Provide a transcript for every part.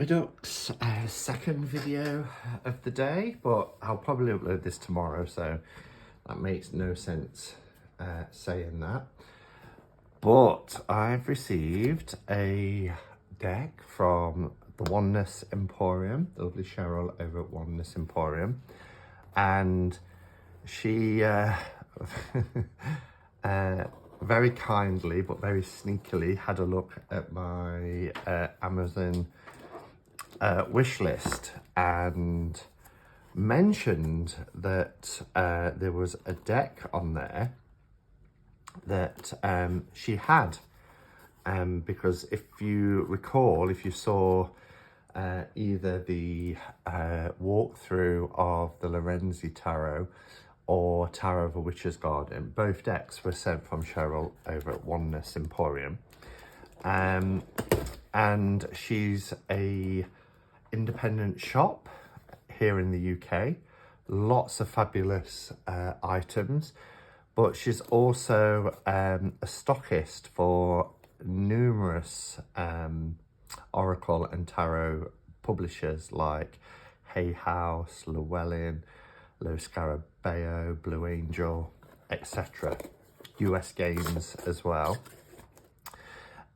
My ducks, second video of the day, but I'll probably upload this tomorrow, so that makes no sense saying that. But I've received a deck from the Oneness Emporium, the lovely Cheryl over at Oneness Emporium, and she very kindly but very sneakily had a look at my Amazon wish list and mentioned that there was a deck on there that she had, because if you recall, if you saw either the walkthrough of the Lorenzi Tarot or Tarot of a Witch's Garden, both decks were sent from Cheryl over at Oneness Emporium, and she's a independent shop here in the UK, lots of fabulous items, but she's also a stockist for numerous oracle and tarot publishers like Hay House, Llewellyn, Lo Scarabeo, Blue Angel, etc. US Games as well.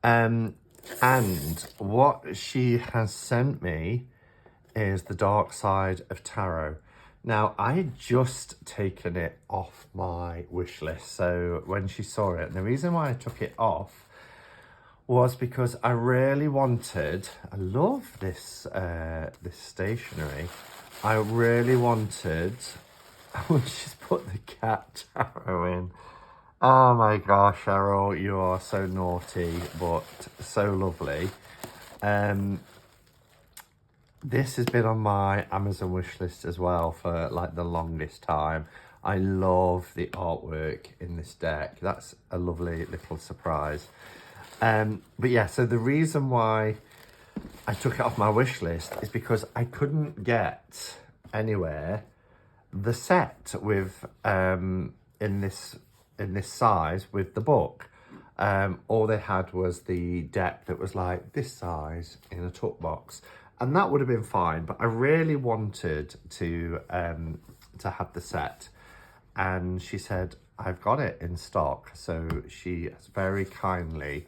And what she has sent me is the Dark Side of Tarot. Now, I had just taken it off my wish list, so when she saw it, and the reason why I took it off was because I really wanted, I love this this stationery, I really wanted, she's put the cat tarot in. Oh my gosh, Cheryl, you are so naughty, but so lovely. This has been on my Amazon wish list as well for like the longest time. I love the artwork in this deck. That's a lovely little surprise. But yeah, so the reason why I took it off my wish list is because I couldn't get anywhere the set with in this size with the book. All they had was the deck that was like this size in a tuck box, and that would have been fine, but I really wanted to have the set, and she said I've got it in stock, so she has very kindly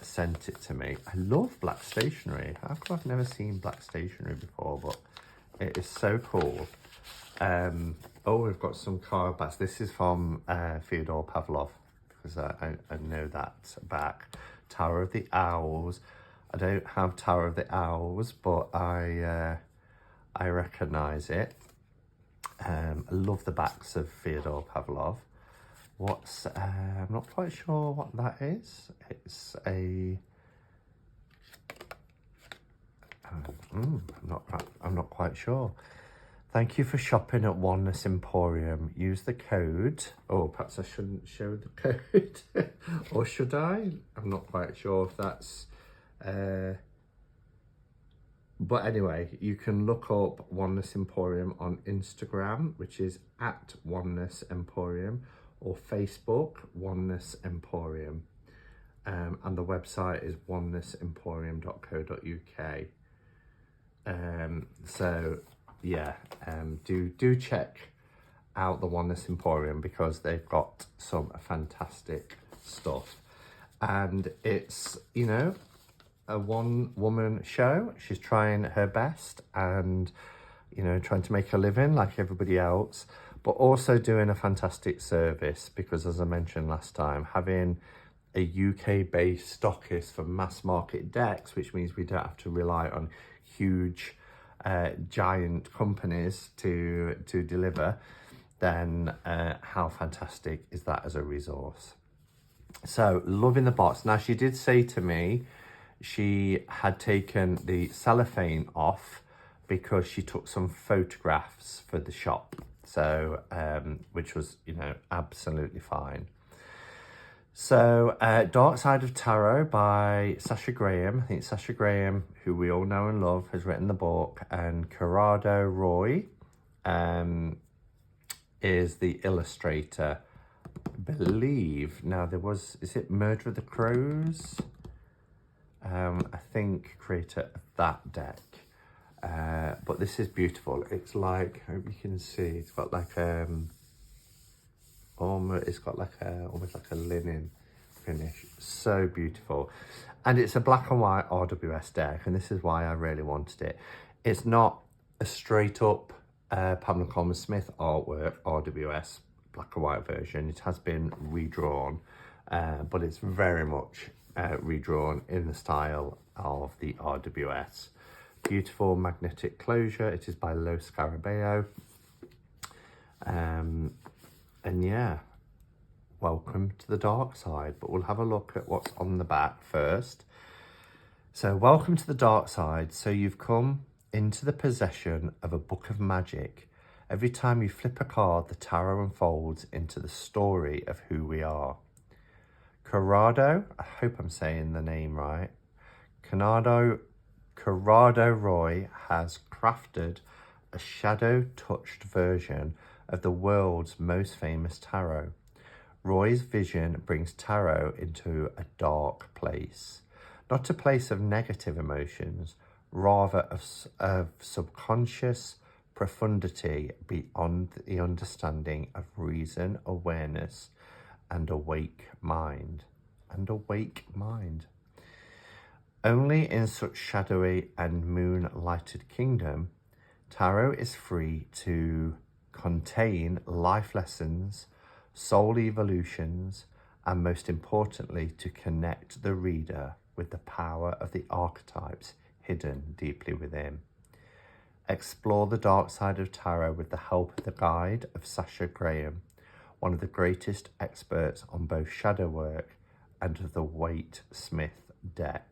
sent it to me. I love black stationery. I've never seen black stationery before, but it is so cool. Oh, we've got some card backs. This is from Fyodor Pavlov, because I know that back. Tower of the Owls. I don't have Tower of the Owls, but I recognise it. I love the backs of Fyodor Pavlov. What's I'm not quite sure what that is. It's a I'm not quite sure. Thank you for shopping at Oneness Emporium. Use the code. Oh, perhaps I shouldn't show the code. Or should I? I'm not quite sure if that's... But anyway, you can look up Oneness Emporium on Instagram, which is at Oneness Emporium, or Facebook, Oneness Emporium. And the website is onenessemporium.co.uk. So... yeah, do check out the Oneness Emporium, because they've got some fantastic stuff, and it's, you know, a one-woman show. She's trying her best and, you know, trying to make a living like everybody else, but also doing a fantastic service, because as I mentioned last time, having a UK-based stockist for mass market decks, which means we don't have to rely on huge giant companies to deliver, then how fantastic is that as a resource? So loving the box. Now, she did say to me she had taken the cellophane off because she took some photographs for the shop, so which was, you know, absolutely fine. So, Dark Side of Tarot by Sasha Graham. I think Sasha Graham, who we all know and love, has written the book, and Corrado Roy is the illustrator, I believe. Now, there was, is it Murder of the Crows? I think, creator of that deck. But this is beautiful. It's like, I hope you can see, it's got like almost like a linen finish. So beautiful. And it's a black and white RWS deck, and this is why I really wanted it. It's not a straight up Pamela Coleman Smith artwork RWS black and white version. It has been redrawn, but it's very much redrawn in the style of the RWS. Beautiful magnetic closure. It is by Lo Scarabeo. And yeah, welcome to the dark side. But we'll have a look at what's on the back first. So, welcome to the dark side. So you've come into the possession of a book of magic. Every time you flip a card, the tarot unfolds into the story of who we are. Corrado, I hope I'm saying the name right. Corrado Roy has crafted a shadow-touched version of the world's most famous tarot. Roy's vision brings tarot into a dark place, not a place of negative emotions, rather of subconscious profundity beyond the understanding of reason, awareness, and awake mind. Only in such shadowy and moon-lighted kingdom, tarot is free to contain life lessons, soul evolutions, and most importantly, to connect the reader with the power of the archetypes hidden deeply within. Explore the dark side of tarot with the help of the guide of Sasha Graham, one of the greatest experts on both shadow work and the Waite Smith deck.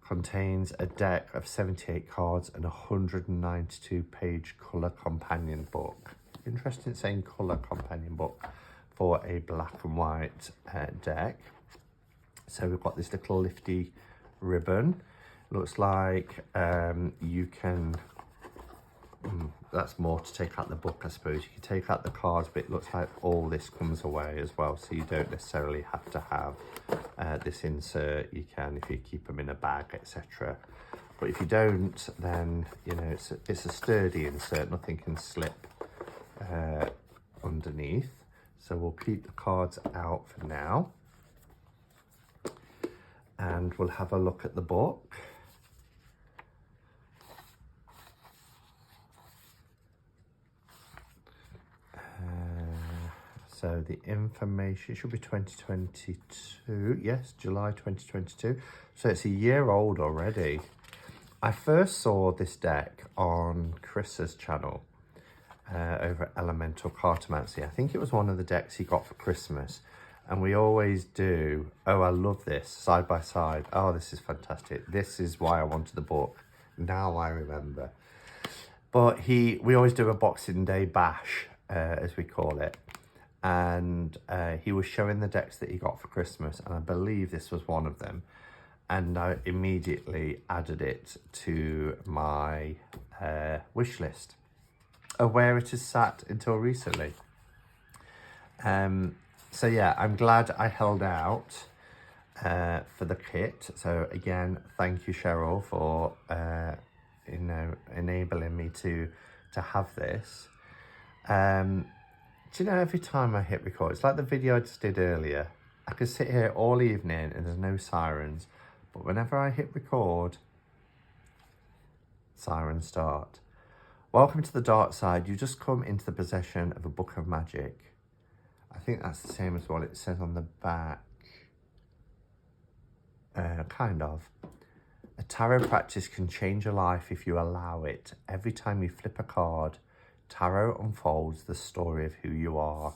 Contains a deck of 78 cards and a 192-page colour companion book. Interesting saying colour companion book for a black and white deck. So we've got this little lifty ribbon. Looks like you can, that's more to take out the book, I suppose. You can take out the cards, but it looks like all this comes away as well, so you don't necessarily have to have this insert. You can if you keep them in a bag, etc. But if you don't, then you know it's a sturdy insert. Nothing can slip underneath. So we'll keep the cards out for now, and we'll have a look at the book. So the information should be 2022. Yes, July 2022. So it's a year old already. I first saw this deck on Chris's channel over at Elemental Cartomancy. I think it was one of the decks he got for Christmas. And we always do, oh, I love this, side by side. Oh, this is fantastic. This is why I wanted the book. Now I remember. But we always do a Boxing Day bash, as we call it. And he was showing the decks that he got for Christmas, and I believe this was one of them, and I immediately added it to my wish list, where it has sat until recently. So yeah, I'm glad I held out for the kit. So again, thank you, Cheryl, for enabling me to have this. Do you know, every time I hit record, it's like the video I just did earlier. I could sit here all evening and there's no sirens, but whenever I hit record, sirens start. Welcome to the dark side. You just come into the possession of a book of magic. I think that's the same as what it says on the back. Kind of. A tarot practice can change your life if you allow it. Every time you flip a card, tarot unfolds the story of who you are.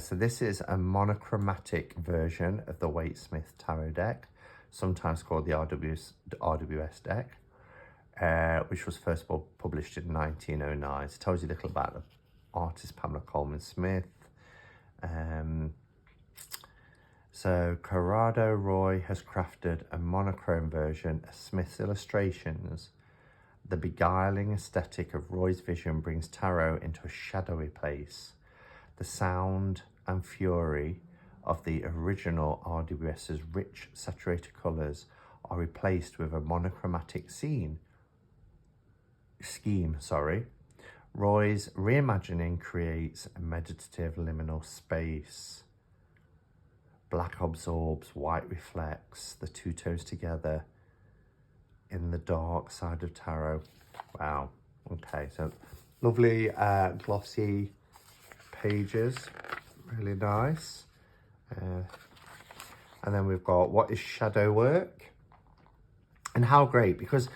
So this is a monochromatic version of the Waite Smith tarot deck, sometimes called the RWS deck, which was first published in 1909. So it tells you a little about the artist Pamela Coleman Smith. So Corrado Roy has crafted a monochrome version of Smith's illustrations. The beguiling aesthetic of Roy's vision brings tarot into a shadowy place. The sound and fury of the original RWS's rich saturated colours are replaced with a monochromatic scheme. Roy's reimagining creates a meditative liminal space. Black absorbs, white reflects, the two tones together in the dark side of tarot. Wow. Okay, so lovely glossy pages, really nice. And then we've got what is shadow work, and how great, because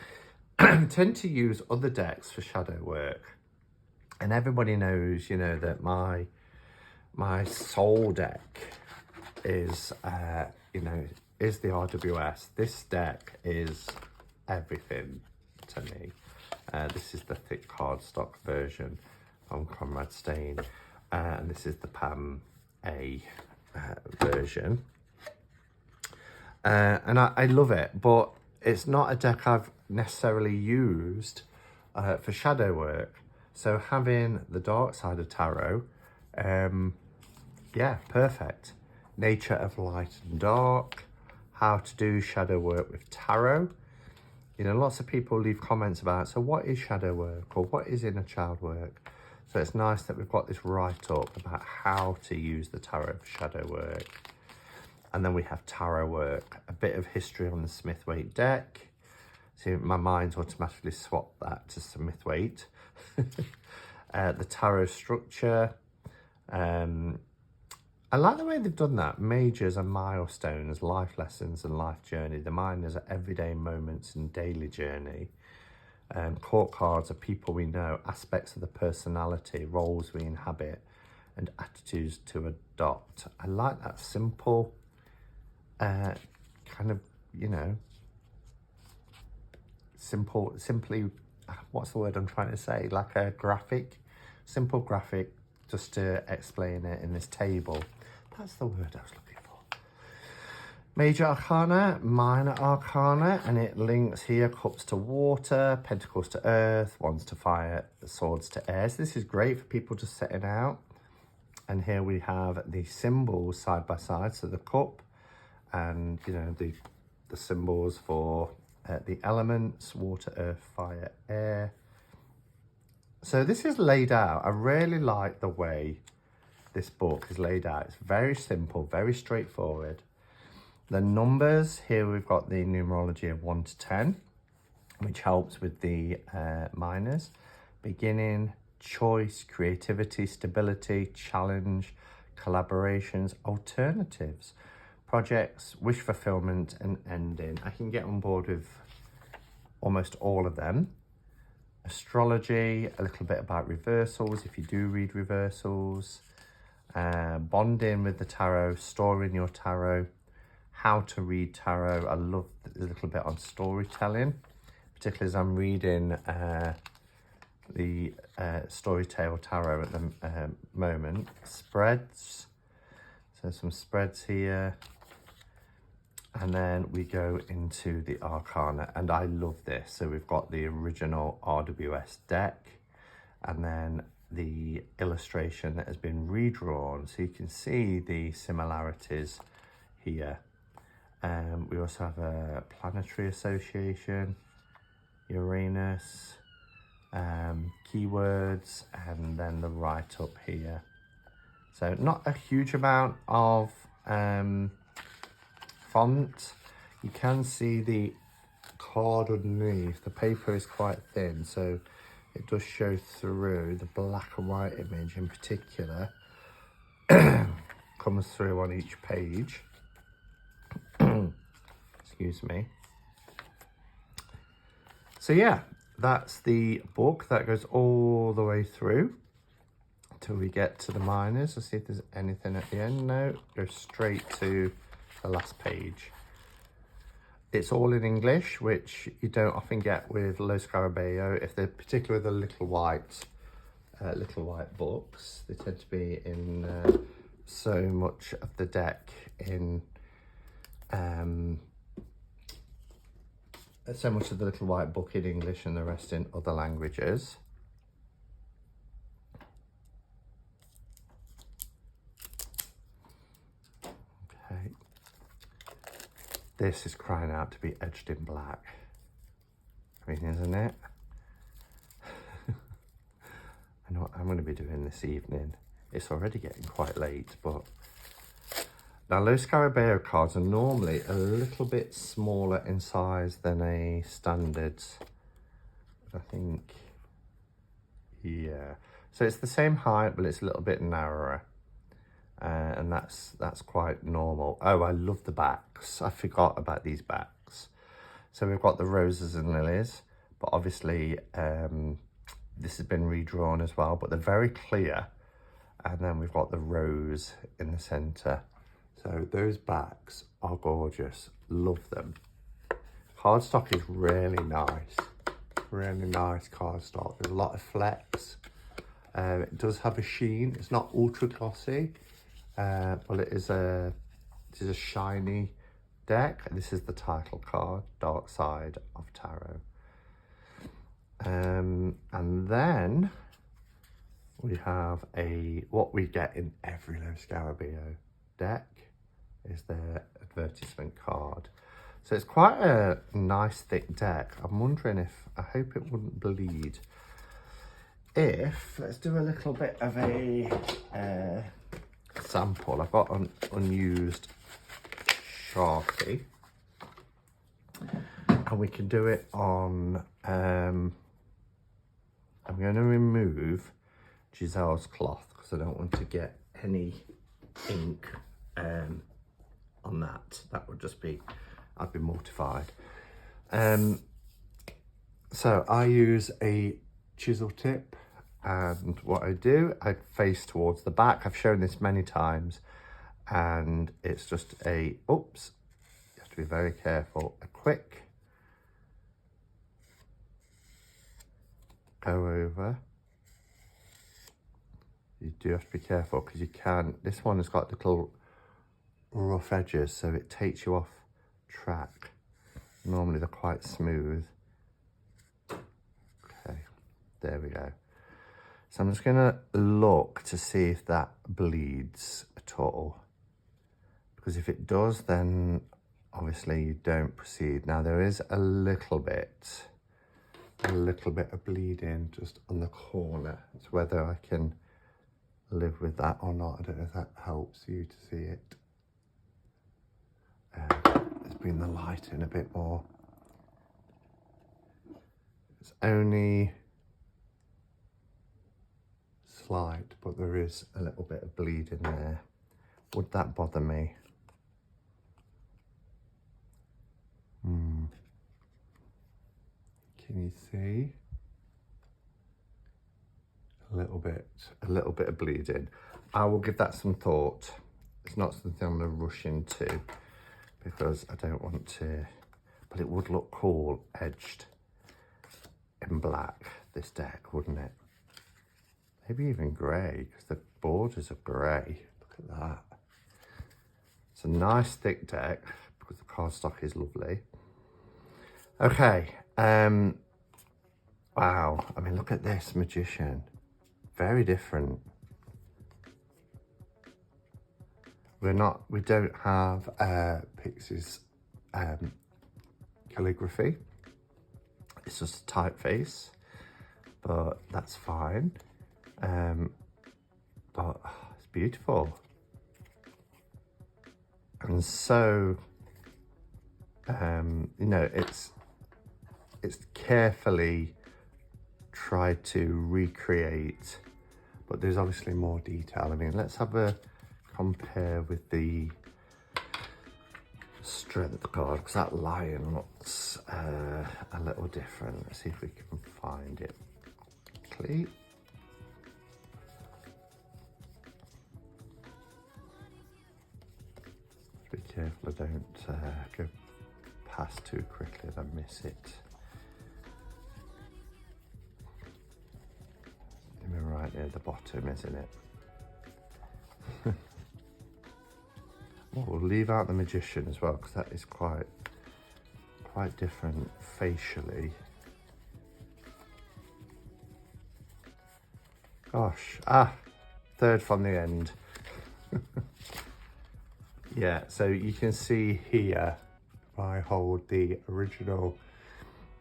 I tend to use other decks for shadow work, and everybody knows, you know, that my soul deck is is the RWS. This deck is everything to me. This is the thick cardstock version from Conrad Stain, and this is the Pam A version, and I love it, but it's not a deck I've necessarily used for shadow work. So having the dark side of tarot, yeah, perfect. Nature of light and dark, how to do shadow work with tarot. You know, lots of people leave comments about, so what is shadow work, or what is inner child work? So it's nice that we've got this write-up about how to use the tarot for shadow work. And then we have tarot work, a bit of history on the Smith-Waite deck. See, my mind's automatically swapped that to Smith-Waite. The tarot structure. I like the way they've done that. Majors are milestones, life lessons and life journey. The minors are everyday moments and daily journey. Court cards are people we know, aspects of the personality, roles we inhabit, and attitudes to adopt. I like that simple, kind of, you know, simply, what's the word I'm trying to say? Like a graphic, simple graphic, just to explain it in this table. That's the word I was looking for. Major Arcana, Minor Arcana, and it links here, cups to water, pentacles to earth, wands to fire, swords to air. So this is great for people just setting out. And here we have the symbols side by side. So the cup and, you know, the symbols for the elements, water, earth, fire, air. So this is laid out. I really like the way this book is laid out. It's very simple, very straightforward. The numbers, here we've got the numerology of 1 to 10, which helps with the minors. Beginning, choice, creativity, stability, challenge, collaborations, alternatives, projects, wish fulfillment, and ending. I can get on board with almost all of them. Astrology, a little bit about reversals, if you do read reversals. Bonding with the tarot, storing your tarot, how to read tarot. I love a little bit on storytelling, particularly as I'm reading the Storytale Tarot at the moment. Spreads, so some spreads here. And then we go into the Arcana, and I love this. So we've got the original RWS deck, and then the illustration that has been redrawn, so you can see the similarities here. We also have a planetary association, Uranus, keywords, and then the write-up here. So not a huge amount of font. You can see the card underneath. The paper is quite thin, so it does show through. The black and white image in particular comes through on each page. Excuse me. So yeah, that's the book. That goes all the way through till we get to the minors. Let's see if there's anything at the end. No, go straight to the last page. It's all in English, which you don't often get with Los Scarabeo. If they're particularly the little white books, they tend to be in so much of the deck in so much of the little white book in English and the rest in other languages. This is crying out to be edged in black. I mean, isn't it? I know what I'm going to be doing this evening. It's already getting quite late, but now those Scarabeo cards are normally a little bit smaller in size than a standard. I think, yeah. So it's the same height, but it's a little bit narrower. And that's quite normal. Oh, I love the backs. I forgot about these backs. So we've got the roses and lilies, but obviously this has been redrawn as well, but they're very clear. And then we've got the rose in the center. So those backs are gorgeous. Love them. Cardstock is really nice. Really nice cardstock. There's a lot of flex. It does have a sheen. It's not ultra glossy. Well, it is a shiny deck. This is the title card, Dark Side of Tarot. And then we have what we get in every Low Scarabeo deck is their advertisement card. So it's quite a nice thick deck. I'm wondering I hope it wouldn't bleed. Let's do a little bit of a sample. I've got an unused Sharpie, and we can do it on I'm going to remove Giselle's cloth because I don't want to get any ink on that. That would just be, I'd be mortified. So I use a chisel tip, and what I do, I face towards the back. I've shown this many times, and it's just oops, you have to be very careful, a quick go over. You do have to be careful because this one has got little rough edges, so it takes you off track. Normally they're quite smooth. Okay, there we go. So I'm just gonna look to see if that bleeds at all. Because if it does, then obviously you don't proceed. Now there is a little bit of bleeding just on the corner. It's whether I can live with that or not. I don't know if that helps you to see it. Let's bring the light in a bit more. It's only slight, but there is a little bit of bleeding there. Would that bother me? Can you see? A little bit of bleeding. I will give that some thought. It's not something I'm going to rush into because I don't want to, but it would look cool edged in black, this deck, wouldn't it? Maybe even grey, because the borders are grey. Look at that. It's a nice thick deck because the cardstock is lovely. Okay, wow, I mean, look at this Magician. Very different. We don't have Pixie's calligraphy. It's just a typeface, but that's fine. But it's beautiful. And so, you know, it's carefully tried to recreate, but there's obviously more detail. I mean, let's have a compare with the strength card, because that lion looks a little different. Let's see if we can find it quickly. Be careful I don't go past too quickly and I miss it. We're right near the bottom, isn't it? Well, we'll leave out the Magician as well, because that is quite different facially. Gosh, third from the end. Yeah, so you can see here, if I hold the original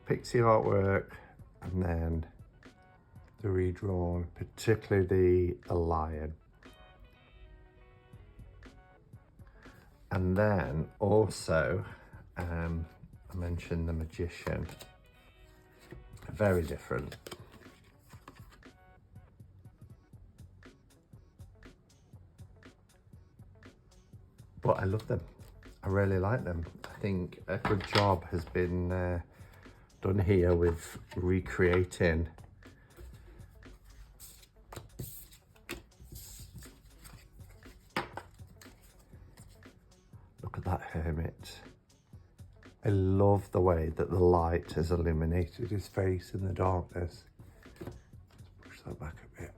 Pixie artwork and then the redrawn, particularly the lion. And then also, I mentioned the magician, very different. But I love them. I really like them. I think a good job has been done here with recreating look at that hermit. I love the way that the light has illuminated his face in the darkness. Let's push that back a bit.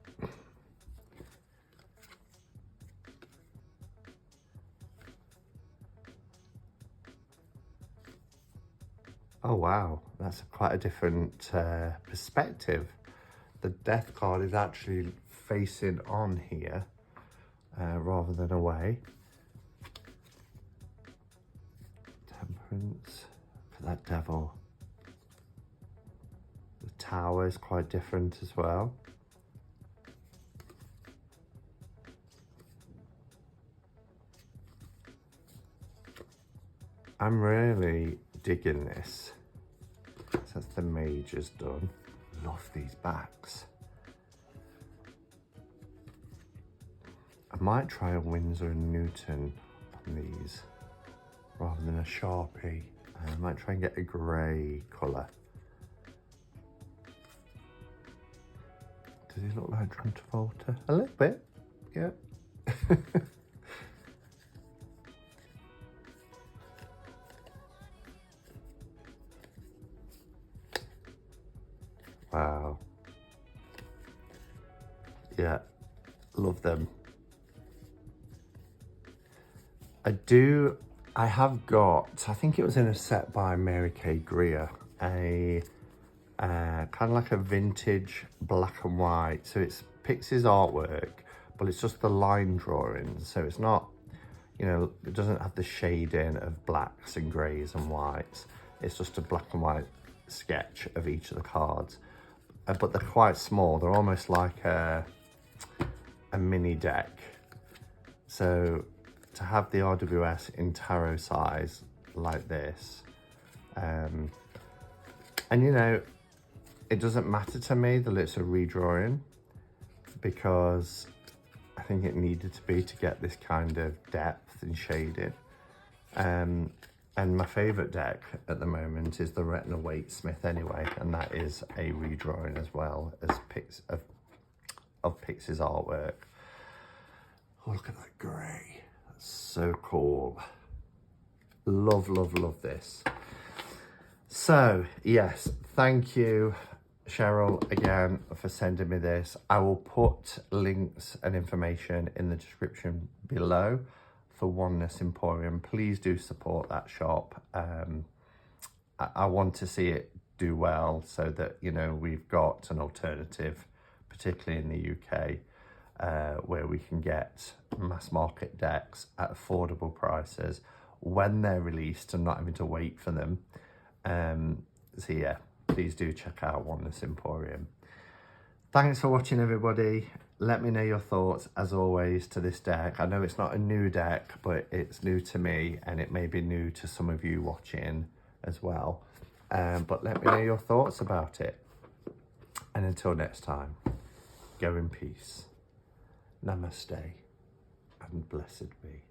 Oh wow, that's quite a different perspective. The death card is actually facing on here rather than away. Temperance, for that devil. The tower is quite different as well. I'm really digging this. So that's the major's done. Love these backs. I might try a Winsor & Newton on these rather than a Sharpie. I might try and get a grey colour. Does he look like John Travolta? A little bit, yeah. Wow. Yeah, love them. I have got, I think it was in a set by Mary Kay Greer, a kind of like a vintage black and white. So it's Pixie's artwork, but it's just the line drawings. So it's not, you know, it doesn't have the shading of blacks and greys and whites. It's just a black and white sketch of each of the cards. But they're quite small. They're almost like a mini deck. So to have the RWS in tarot size like this, and you know, it doesn't matter to me that it's a redrawing, because I think it needed to be to get this kind of depth and shading. And my favourite deck at the moment is the Retina Waite-Smith anyway, and that is a redrawing as well as of Pixie's artwork. Oh, look at that grey. That's so cool. Love, love, love this. So, yes, thank you, Cheryl, again, for sending me this. I will put links and information in the description below for Oneness Emporium. Please do support that shop. I want to see it do well so that, you know, we've got an alternative, particularly in the UK, where we can get mass market decks at affordable prices when they're released and not having to wait for them. So yeah, please do check out Oneness Emporium. Thanks for watching, everybody. Let me know your thoughts, as always, to this deck. I know it's not a new deck, but it's new to me, and it may be new to some of you watching as well. But let me know your thoughts about it. And until next time, go in peace. Namaste, and blessed be.